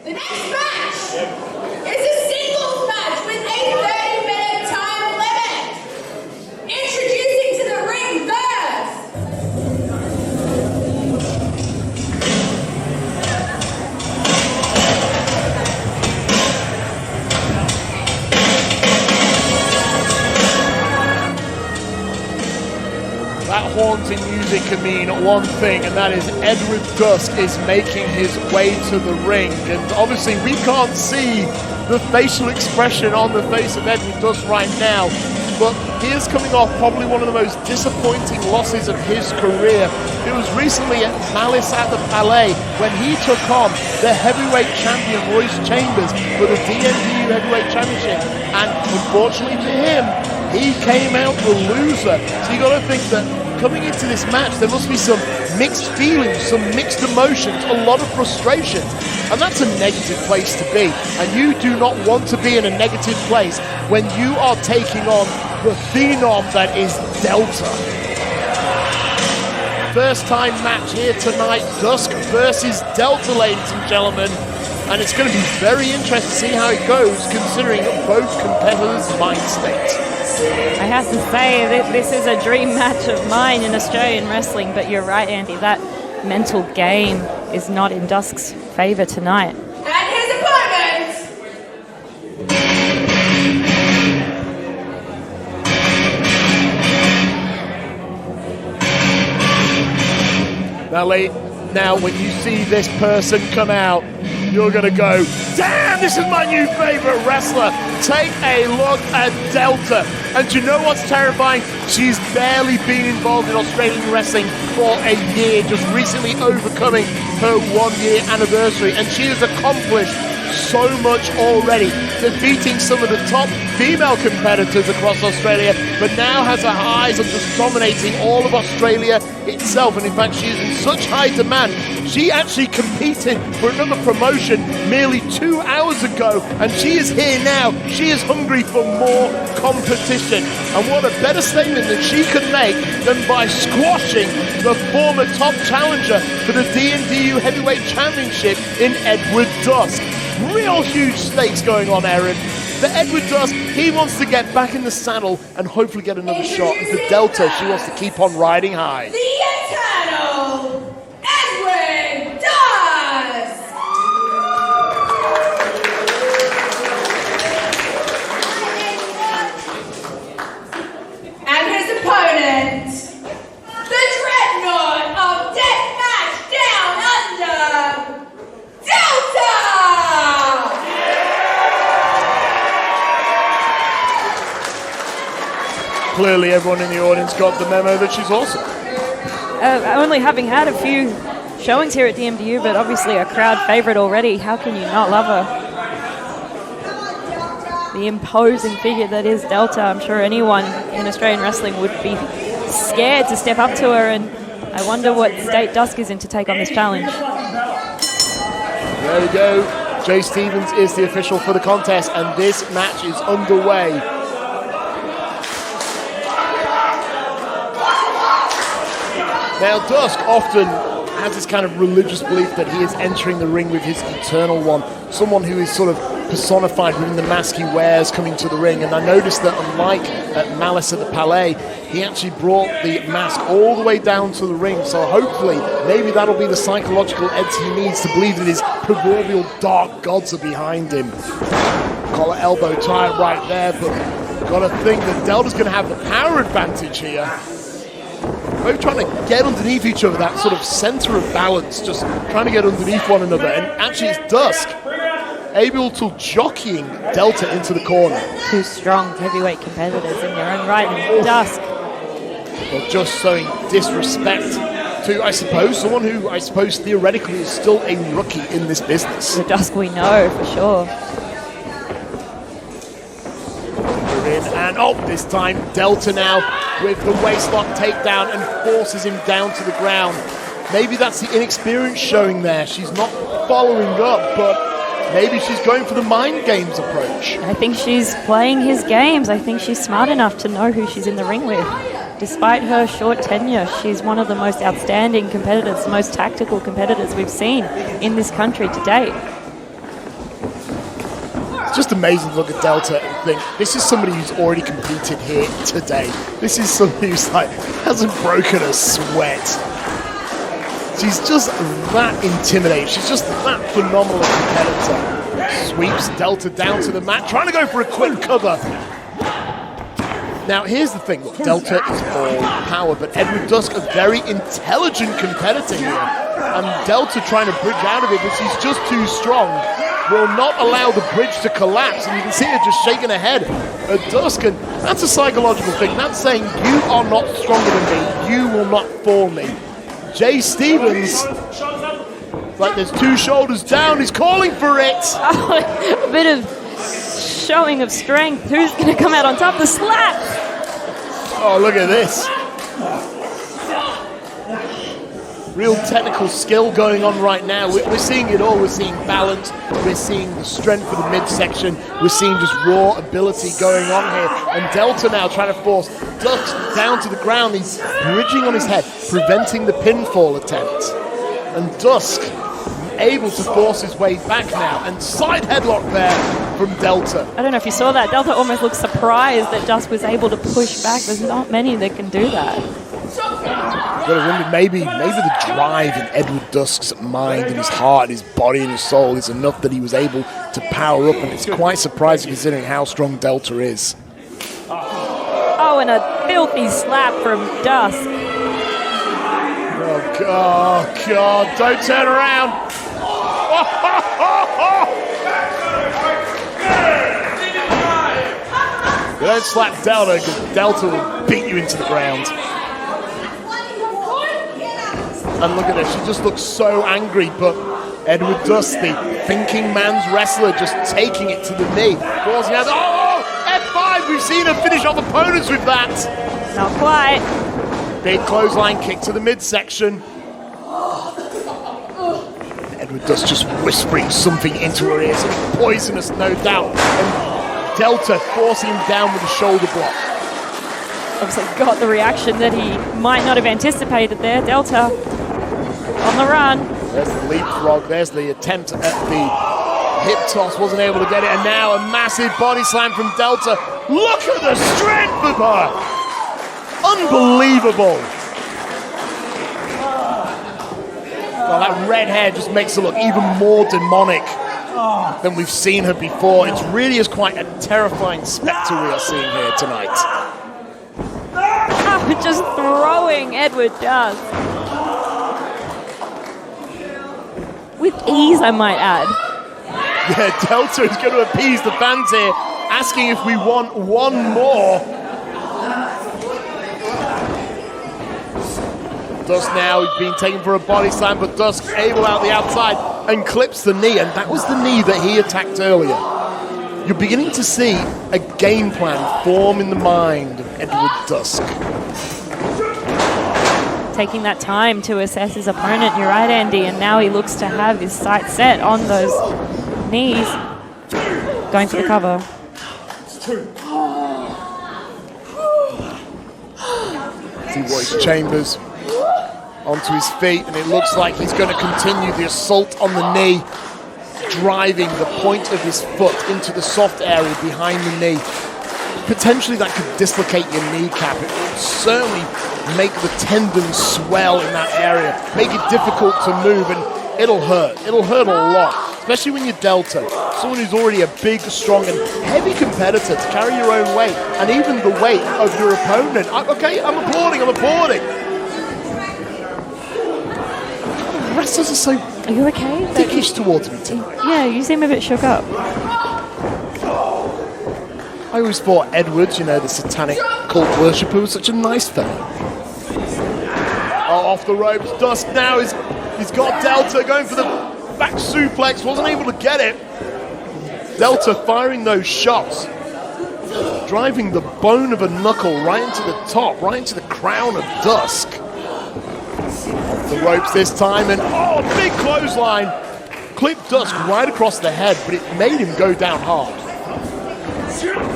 The next match is a singles match with a 30-minute time limit. Introducing to the ring first. That haunting music can mean one thing, and that is Edward Dusk is making his way to the ring. And obviously we can't see the facial expression on the face of Edward Dusk right now, but he is coming off probably one of the most disappointing losses of his career. It was recently at Malice at the Palais when he took on the heavyweight champion Royce Chambers for the DMDU heavyweight championship, and unfortunately for him, he came out the loser. So you got to think that coming into this match, there must be some mixed feelings, some mixed emotions, a lot of frustration. And that's a negative place to be. And you do not want to be in a negative place when you are taking on the phenom that is Delta. First time match here tonight, Dusk versus Delta, ladies and gentlemen. And it's going to be very interesting to see how it goes, considering both competitors' mind state. I have to say that this is a dream match of mine in Australian wrestling, but you're right, Andy, that mental game is not in Dusk's favor tonight. And his opponent. Now when you see this person come out, you're going to go, damn, this is my new favorite wrestler. Take a look at Delta. And do you know what's terrifying? She's barely been involved in Australian wrestling for a year, just recently overcoming her 1-year anniversary. And she has accomplished so much already, defeating some of the top female competitors across Australia, but now has her eyes on just dominating all of Australia itself. And in fact, she is in such high demand. She actually competed for another promotion merely 2 hours ago, and she is here now. She is hungry for more competition. And what a better statement that she could make than by squashing the former top challenger for the DMDU Heavyweight Championship in Edward Dusk. Real huge stakes going on, Aaron. For Edward Dusk, he wants to get back in the saddle and hopefully get another shot. And for Delta, she wants to keep on riding high. The Eternal Edward Dusk. And his opponent, the Dreadnought of Deathmatch Downunder, Delta. Clearly everyone in the audience got the memo that she's awesome. Only having had a few showings here at DMDU, but obviously a crowd favorite already. How can you not love her? The imposing figure that is Delta. I'm sure anyone in Australian wrestling would be scared to step up to her, and I wonder what state Dusk is in to take on this challenge. There we go. Jay Stevens is the official for the contest, and this match is underway. Now, Dusk often has this kind of religious belief that he is entering the ring with his Eternal One, someone who is sort of personified within the mask he wears coming to the ring. And I noticed that unlike at Malice at the Palais, he actually brought the mask all the way down to the ring. So hopefully, maybe that'll be the psychological edge he needs to believe that his proverbial dark gods are behind him. Collar elbow tie right there, but gotta think that Delta's gonna have the power advantage here. Both trying to get underneath each other, that sort of center of balance, just trying to get underneath one another. And actually it's Dusk able to jockeying Delta into the corner. Two strong heavyweight competitors in their own right, and Dusk. But just showing disrespect to, I suppose, someone who I suppose theoretically is still a rookie in this business. The Dusk we know for sure. And this time Delta now with the waistlock takedown and forces him down to the ground. Maybe that's the inexperience showing there. She's not following up, but maybe she's going for the mind games approach. I think she's playing his games. I think she's smart enough to know who she's in the ring with. Despite her short tenure, she's one of the most outstanding competitors, the most tactical competitors we've seen in this country to date. just amazing to look at Delta and think, this is somebody who's already competed here today. This is somebody who's like, hasn't broken a sweat. She's just that intimidating. She's just that phenomenal competitor. Sweeps Delta down to the mat, trying to go for a quick cover. Now, here's the thing. Look, Delta is all power, but Edward Dusk, a very intelligent competitor here. And Delta trying to bridge out of it, but she's just too strong. Will not allow the bridge to collapse, and you can see her just shaking her head at Dusk, and that's a psychological thing. That's saying, you are not stronger than me. You will not fall me. Jay Stevens, like there's two shoulders down, he's calling for it. Oh, a bit of showing of strength. Who's going to come out on top? The slap! Oh, look at this. Real technical skill going on right now. We're seeing it all. We're seeing balance. We're seeing the strength of the midsection. We're seeing just raw ability going on here. And Delta now trying to force Dusk down to the ground. He's bridging on his head, preventing the pinfall attempt. And Dusk able to force his way back now. And side headlock there from Delta. I don't know if you saw that. Delta almost looked surprised that Dusk was able to push back. There's not many that can do that. Maybe the drive in Edward Dusk's mind and his heart and his body and his soul is enough that he was able to power up, and it's quite surprising considering how strong Delta is. Oh, and a filthy slap from Dusk. Oh, God, don't turn around. You don't slap Delta because Delta will beat you into the ground. And look at her, she just looks so angry, but Edward Dusk, the thinking man's wrestler, just taking it to the knee. Forcing out, F5, we've seen her finish off opponents with that. Not quite. Big clothesline kick to the midsection. Edward Dusk just whispering something into her ear, something poisonous, no doubt. And Delta forcing him down with a shoulder block. Obviously got the reaction that he might not have anticipated there. Delta on the run. There's the leapfrog. There's the attempt at the hip toss. Wasn't able to get it. And now a massive body slam from Delta. Look at the strength of her. Unbelievable. Well, that red hair just makes her look even more demonic than we've seen her before. It really is quite a terrifying spectre we are seeing here tonight. Oh, just throwing Edward Dusk. With ease, I might add. Yeah, Delta is going to appease the fans here, asking if we want one more. Dusk now, he's been taken for a body slam, but Dusk able out the outside and clips the knee, and that was the knee that he attacked earlier. You're beginning to see a game plan form in the mind of Edward Dusk. Taking that time to assess his opponent, you're right, Andy, and now he looks to have his sights set on those knees. Going for the cover. See Royce Chambers onto his feet, and it looks like he's going to continue the assault on the knee, driving the point of his foot into the soft area behind the knee. Potentially that could dislocate your kneecap. It will certainly make the tendons swell in that area, make it difficult to move, and it'll hurt. It'll hurt a lot, especially when you're Delta, someone who's already a big, strong, and heavy competitor to carry your own weight, and even the weight of your opponent. Okay, I'm applauding. The wrestlers are so Are you okay? dickish towards me tonight. Yeah, you seem a bit shook up. I always thought Edwards, the satanic cult worshipper, was such a nice fellow. Oh, off the ropes. Dusk now he's got Delta going for the back suplex. Wasn't able to get it. Delta firing those shots. Driving the bone of a knuckle right into the top, right into the crown of Dusk. Off the ropes this time, and big clothesline. Clipped Dusk right across the head, but it made him go down hard.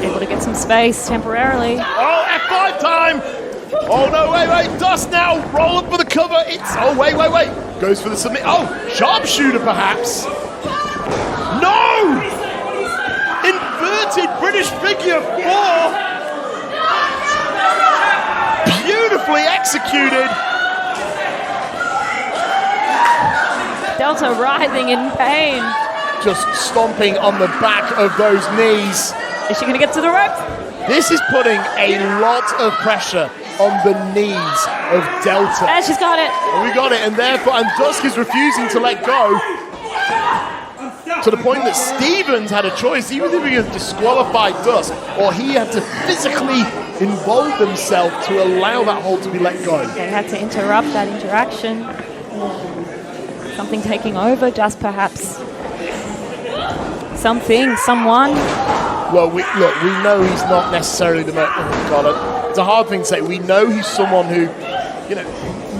Able to get some space temporarily. Oh, F5 time! Oh, no, wait. Dusk now, roll up for the cover. Wait. Goes for the submit. Oh, sharpshooter perhaps. No! In figure four. Beautifully executed. Delta writhing in pain. Just stomping on the back of those knees. Is she going to get to the ropes? This is putting a lot of pressure on the knees of Delta. And she's got it. And we got it, and therefore, and Dusk is refusing to let go. To the point that Stevens had a choice. He was either going to disqualify Dusk, or he had to physically involve himself to allow that hold to be let go. They had to interrupt that interaction. Something taking over, just perhaps. Something, someone. Well, we know he's not necessarily the most. Oh God, it's a hard thing to say. We know he's someone who,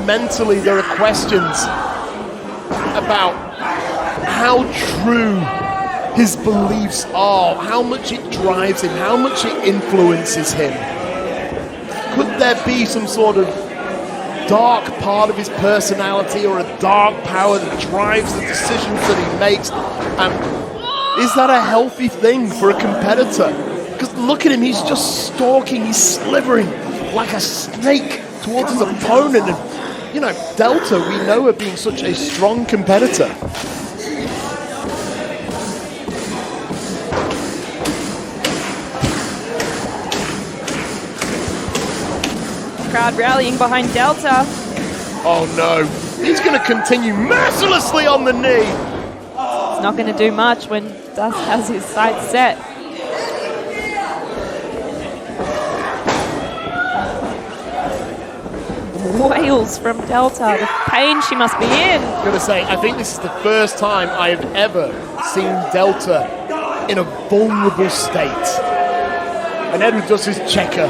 mentally there are questions about how true his beliefs are, how much it drives him, how much it influences him. Could there be some sort of dark part of his personality or a dark power that drives the decisions that he makes? Is that a healthy thing for a competitor? Because look at him, he's just stalking, he's slithering like a snake towards his opponent. And, Delta, we know her being such a strong competitor. Crowd rallying behind Delta. Oh no, he's going to continue mercilessly on the knee. It's not going to do much when Dusk has his sights set. Wails from Delta, the pain she must be in. I'm going to say, I think this is the first time I have ever seen Delta in a vulnerable state. And Edward does his checker.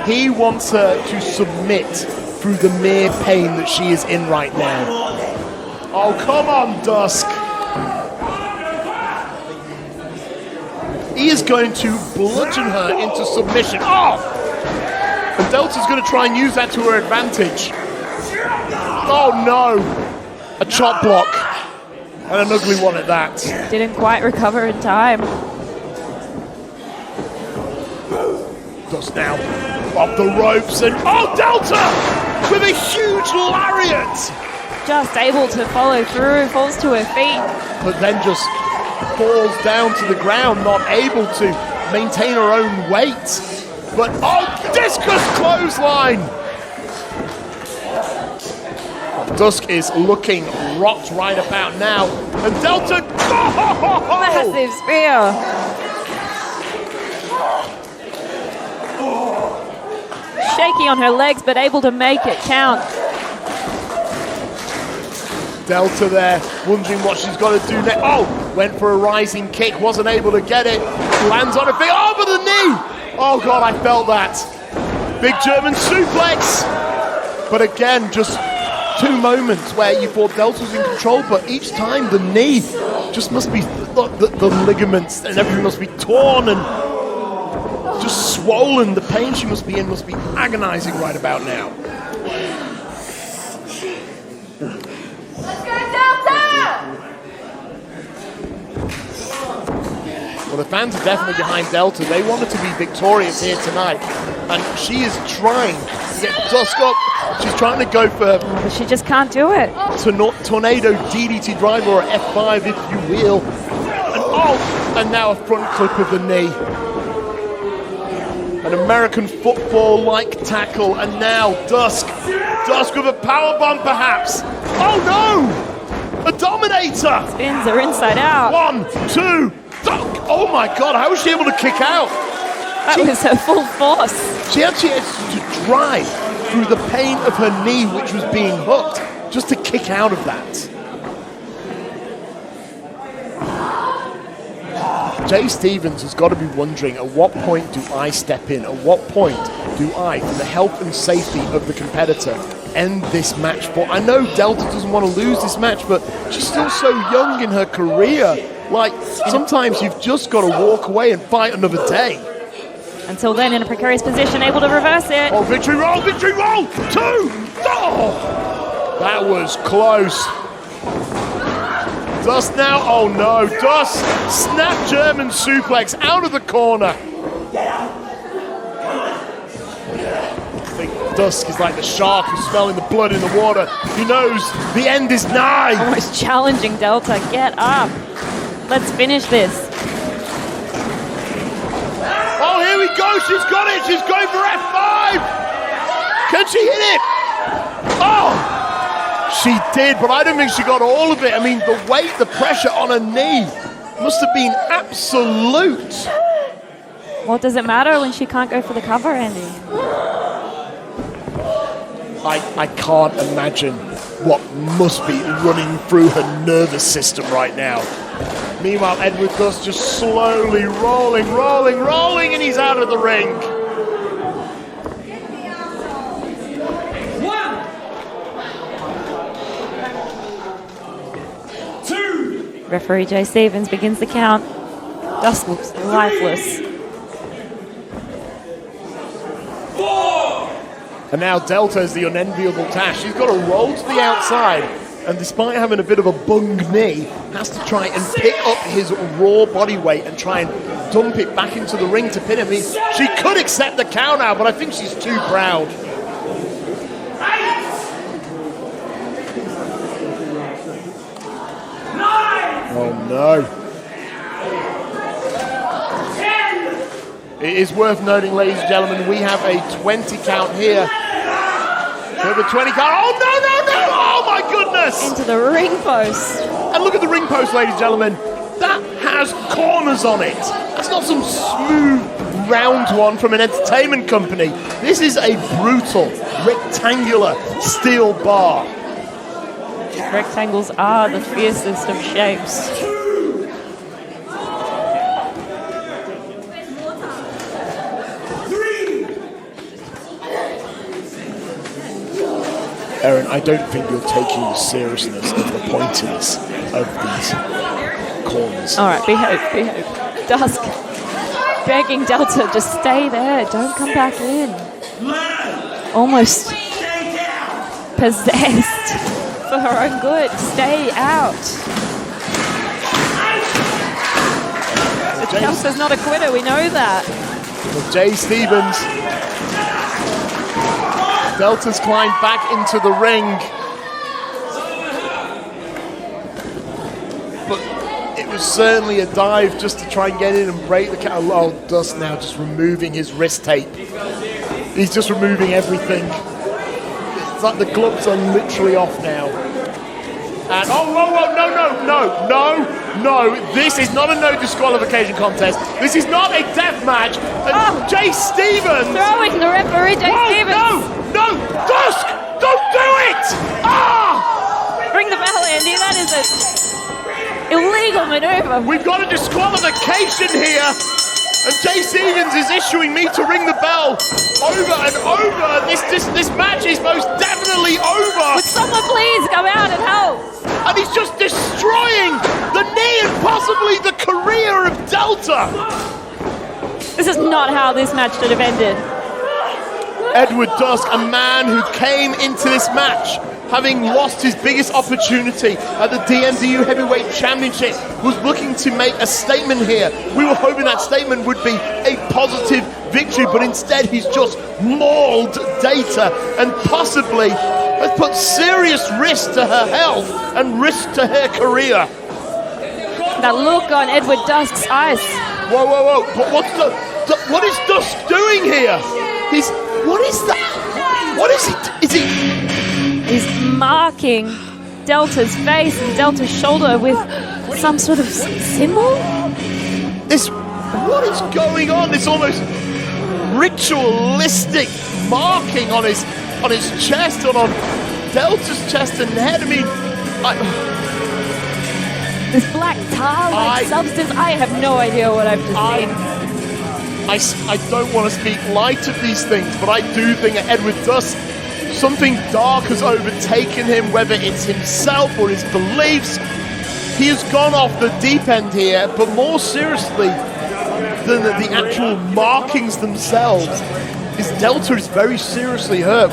He wants her to submit through the mere pain that she is in right now. Oh, come on, Dusk. He is going to bludgeon her into submission. Oh! And Delta's going to try and use that to her advantage. Oh, no. A chop block. And an ugly one at that. Didn't quite recover in time. Dusk now off the ropes and oh, Delta with a huge lariat. Just able to follow through, falls to her feet. But then just falls down to the ground, not able to maintain her own weight. But oh, discus clothesline. Dusk is looking rocked right about now. And Delta, oh! Massive spear. Shaky on her legs, but able to make it count. Delta there, wondering what she's got to do next. Oh, went for a rising kick, wasn't able to get it. Lands on her feet, over the knee. Oh God, I felt that. Big German suplex. But again, just two moments where you thought Delta was in control, but each time the knee just must be, the ligaments and everything must be torn and just swollen. The pain she must be in must be agonizing right about now. Let's go, Delta! Well, the fans are definitely behind Delta. They wanted to be victorious here tonight. And she is trying to get Dusk up. She's trying to go for... But she just can't do it. Tornado DDT driver or F5, if you will. And now a front clip of the knee. An American football-like tackle, and now Dusk with a powerbomb perhaps. Oh no! A Dominator! Spins her inside out. 1, 2, oh my God, how was she able to kick out? That was her full force. She actually had to drive through the pain of her knee, which was being hooked, just to kick out of that. Jay Stevens has got to be wondering, at what point do I step in? At what point do I, for the health and safety of the competitor, end this match for? I know Delta doesn't want to lose this match, but she's still so young in her career. Like, sometimes you've just got to walk away and fight another day. Until then, in a precarious position, able to reverse it. Oh, victory roll, 2! Oh! That was close. Dusk now, oh no, Dusk, snap German suplex out of the corner. Dusk is like the shark who's smelling the blood in the water. He knows the end is nigh. Almost challenging Delta. Get up. Let's finish this. Oh, here we go. She's got it. She's going for F5. Can she hit it? Oh, she did, but I don't think she got all of it. I mean, the weight, the pressure on her knee must have been absolute. What does it matter when she can't go for the cover, Andy? I can't imagine what must be running through her nervous system right now. Meanwhile, Edward Dusk just slowly rolling, and he's out of the ring. Referee Jay Stevens begins the count. Dusk looks lifeless. And now Delta is the unenviable task. She's got to roll to the outside, and despite having a bit of a bung knee, has to try and pick up his raw body weight and try and dump it back into the ring to pin him. I mean, she could accept the count out, but I think she's too proud. Oh no. It is worth noting, ladies and gentlemen, we have a 20 count here. We have a 20 count. Oh no! Oh my goodness! Into the ring post. And look at the ring post, ladies and gentlemen. That has corners on it. That's not some smooth, round one from an entertainment company. This is a brutal, rectangular steel bar. Rectangles are the fiercest of shapes. Aaron, I don't think you're taking the seriousness of the pointers of these corners. All right, behave. Dusk begging Delta, just stay there. Don't come back in. Almost possessed for her own good. Stay out. Delta's not a quitter, we know that. Well, Jay Stevens. Delta's climbed back into the ring. But it was certainly a dive just to try and get in and break the count. Oh, Dusk now just removing his wrist tape. He's just removing everything. It's like the gloves are literally off now. And no. This is not a no disqualification contest. This is not a death match. Jay Stevens. Throwing the referee, Jay Stevens. No, Dusk, don't do it! Ring the bell, Andy. That is an illegal maneuver. We've got a disqualification here. And Jay Stevens is issuing me to ring the bell over and over. This match is most definitely over. Would someone please come out and help? And he's just destroying the knee and possibly the career of Delta. This is not how this match should have ended. Edward Dusk, a man who came into this match having lost his biggest opportunity at the DMDU Heavyweight Championship, was looking to make a statement here. We were hoping that statement would be a positive victory, but instead he's just mauled Data and possibly has put serious risk to her health and risk to her career. That look on Edward Dusk's eyes. Whoa. But what is Dusk doing here? What is that? What is he? He's marking Delta's face and Delta's shoulder with some sort of symbol? What is going on? This almost ritualistic marking on his chest and on Delta's chest and head. I mean, this black tar-like substance, I have no idea what I've just seen. I don't want to speak light of these things, but I do think that Edward Dusk, something dark has overtaken him, whether it's himself or his beliefs. He has gone off the deep end here, but more seriously than the actual markings themselves, Delta is very seriously hurt.